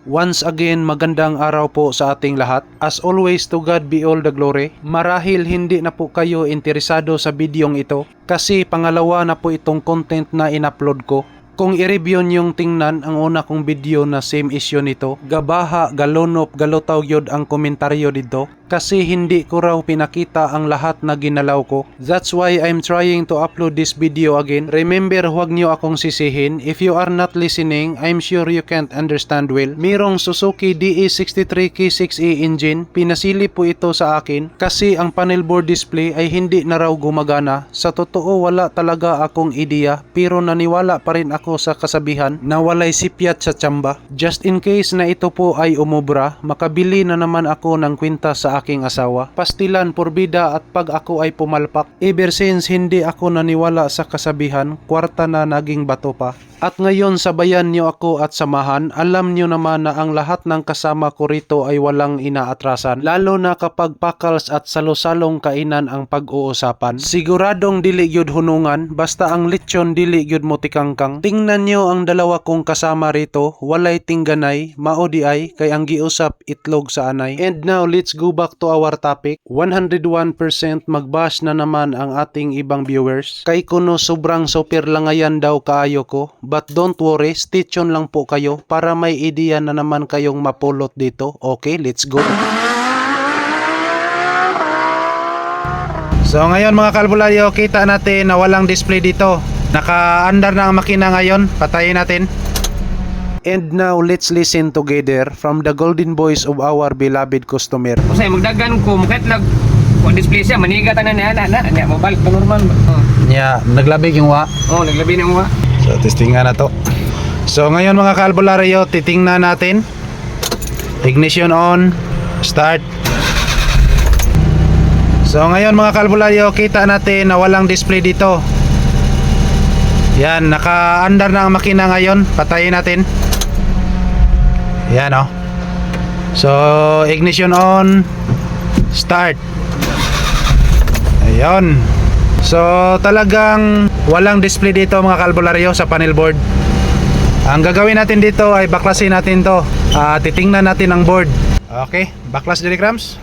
Once again, magandang araw po sa ating lahat. As always, to God be all the glory. Marahil hindi na po kayo interesado sa bidyong ito kasi pangalawa na po itong content na in-upload ko. Kung i-review niyong tingnan ang una kong video na same issue nito, gabaha, galonop, galutaw yod ang komentaryo dito kasi hindi ko raw pinakita ang lahat na ginalaw ko. That's why I'm trying to upload this video again. Remember, huwag niyo akong sisihin. If you are not listening, I'm sure you can't understand well. Mirong Suzuki DE63 K6E engine, pinasili po ito sa akin kasi ang panel board display ay hindi na raw gumagana. Sa totoo, wala talaga akong ideya pero naniwala pa rin ako sa kasabihan na walay sipyat sa tsamba. Just in case na ito po ay umubra, makabili na naman ako ng kwinta sa aking asawa. Pastilan, porbida at pag ako ay pumalpak. Ever since hindi ako naniwala sa kasabihan, kwarta na naging bato pa. At ngayon sabayan niyo ako at samahan, alam niyo naman na ang lahat ng kasama ko rito ay walang inaatrasan. Lalo na kapag pakals at salo-salong kainan ang pag-uusapan. Siguradong dili gyud hunungan, basta ang lechon dili gyud mo tikangkang. Tingnan niyo ang dalawa kong kasama rito, walay tingganay, maodi ay, kay ang giusap itlog sa anay. And now let's go back to our topic. 101% magbash na naman ang ating ibang viewers. Kay kuno sobrang super langayan daw kaayo ko. But don't worry, stay tuned lang po kayo para may ideya na naman kayong mapulot dito. Okay, let's go. So ngayon mga kalbularyo, kita natin na walang display dito. Naka-under na ang makina ngayon. Patayin natin. And now, let's listen together from the golden voice of our beloved customer. Usay magdagan ko, mukit lang kung display siya, maniga tanan niya na mabalik pa normal. Yeah, naglabig yung wa. Naglabi na yung wa. So, testingan na to. So, ngayon mga kalbularyo, titingnan natin. Ignition on. Start. So, ngayon mga kalbularyo, kita natin na walang display dito. Yan, naka-under na ang makina ngayon. Patayin natin. Yan o. So, ignition on. Start. Ayun. So, talagang walang display dito mga kalbularyo sa panel board. Ang gagawin natin dito ay baklasin natin to. Titingnan natin ang board. Okay, baklas diagrams.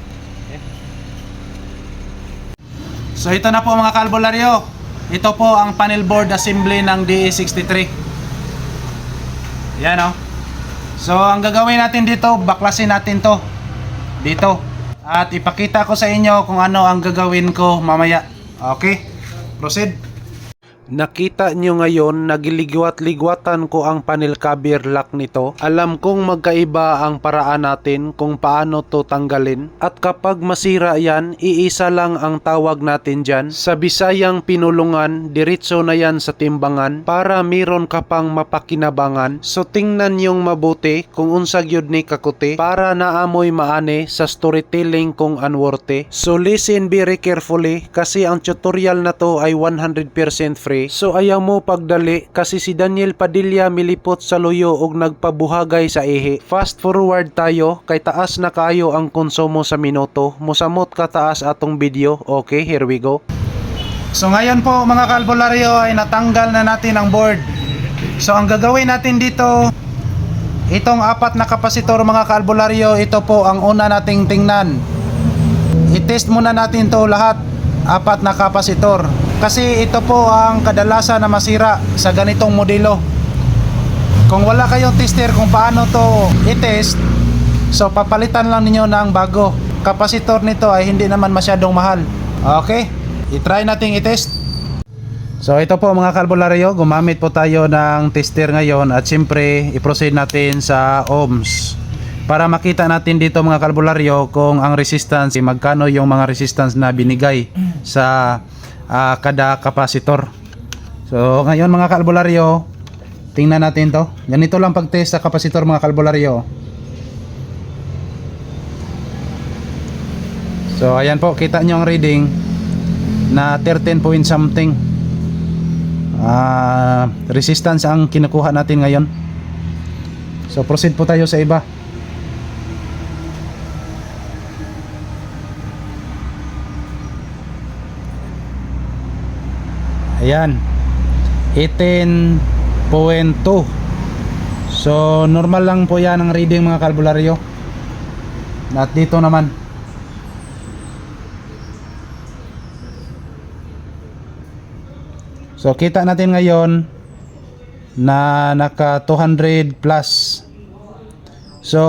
So, ito na po mga kalbularyo. Ito po ang panel board assembly ng DE63. Yan o. So, ang gagawin natin dito, baklasin natin to dito. At ipakita ko sa inyo kung ano ang gagawin ko mamaya. Okay, proceed. Nakita nyo ngayon, nagiligwat-ligwatan ko ang panel cover lock nito. Alam kong magkaiba ang paraan natin kung paano to tanggalin. At kapag masira yan, iisa lang ang tawag natin dyan. Sa Bisayang pinulungan, diretso na yan sa timbangan para meron ka pang mapakinabangan. So tingnan nyong mabuti kung unsag yun ni kakuti para naamoy maane sa storytelling kung unworthy. So listen very carefully kasi ang tutorial na to ay 100% free. So ayaw mo pagdali kasi si Daniel Padilla milipot sa luyo og nagpabuhagay sa ihi. Fast forward tayo kay taas na kayo ang konsumo sa minuto. Musamot ka taas atong video. Okay, here we go. So ngayon po mga kalbularyo ay natanggal na natin ang board. So ang gagawin natin dito, itong apat na kapasitor mga kalbularyo, ito po ang una nating tingnan. I-test muna natin to lahat, apat na kapasitor. Kasi ito po ang kadalasan na masira sa ganitong modelo. Kung wala kayong tester kung paano to i-test, so papalitan lang ninyo ng bago. Kapasitor nito ay hindi naman masyadong mahal. Okay, i-try natin i-test. So ito po mga kalbularyo, gumamit po tayo ng tester ngayon at siyempre i-proceed natin sa ohms. Para makita natin dito mga kalbularyo kung ang resistance, magkano yung mga resistance na binigay sa kada kapasitor. So ngayon mga kalbularyo, tingnan natin to. Ganito lang pag-test sa kapasitor mga kalbularyo. So ayan po, kita nyo ang reading na 13 point something resistance ang kinukuha natin ngayon. So proceed po tayo sa iba. Ayan, 18.2. So normal lang po yan ang reading mga kalbularyo. At dito naman, so kita natin ngayon na naka 200 plus. So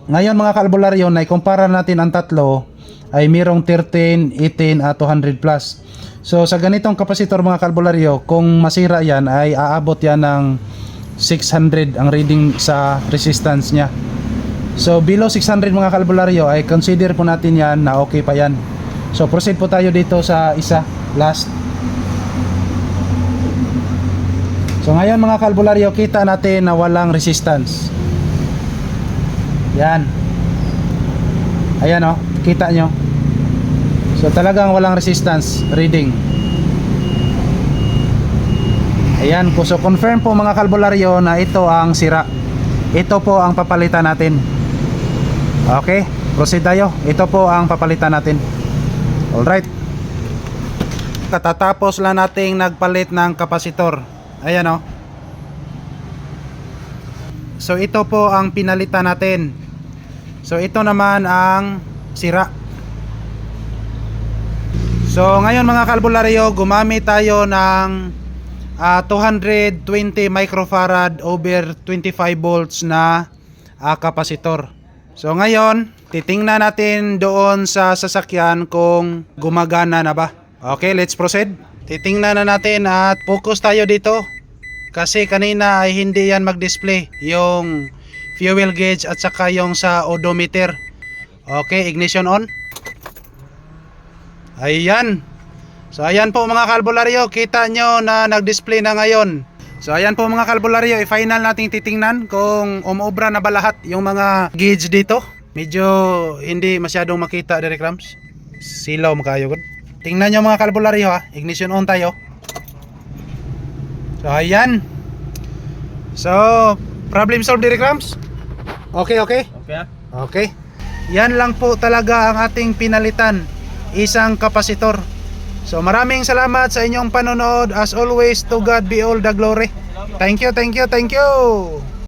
ngayon mga kalbularyo, na ikumpara natin ang tatlo, ay mayroong 13, 18 at 200 plus. So sa ganitong kapasitor mga kalbularyo, kung masira yan ay aabot yan ng 600 ang reading sa resistance niya. So below 600 mga kalbularyo ay consider po natin yan na okay pa yan. So proceed po tayo dito sa isa, last. So ngayon mga kalbularyo, kita natin na walang resistance. Yan. Ayan o, kita nyo. So talagang walang resistance reading. Ayan po, so confirm po mga kalbularyo na ito ang sira. Ito po ang papalitan natin. Okay, proceed tayo. Ito po ang papalitan natin. Alright. Katatapos lang nating nagpalit ng kapasitor. Ayan o. So ito po ang pinalitan natin. So ito naman ang sira. So ngayon mga kalbularyo, gumamit tayo ng 220 microfarad over 25 volts na kapasitor. So ngayon, titingnan natin doon sa sasakyan kung gumagana na ba. Okay, let's proceed. Titingnan na natin at focus tayo dito. Kasi kanina ay hindi yan mag-display yung fuel gauge at saka yung sa odometer. Okay, ignition on. Ayan. So ayan po mga kalbularyo, kita nyo na nag-display na ngayon. So ayan po mga kalbularyo, i-final nating titingnan kung umobra na ba lahat yung mga gauge dito. Medyo hindi masyadong makita, Derek Rams. Silaw makayo. Tingnan nyo mga kalbularyo ha, ignition on tayo. So ayan. So problem solved, Derek Rams. Okay. Okay. Okay. Yan lang po talaga ang ating pinalitan, isang kapasitor. So maraming salamat sa inyong panonood. As always, to God be all the glory. Thank you.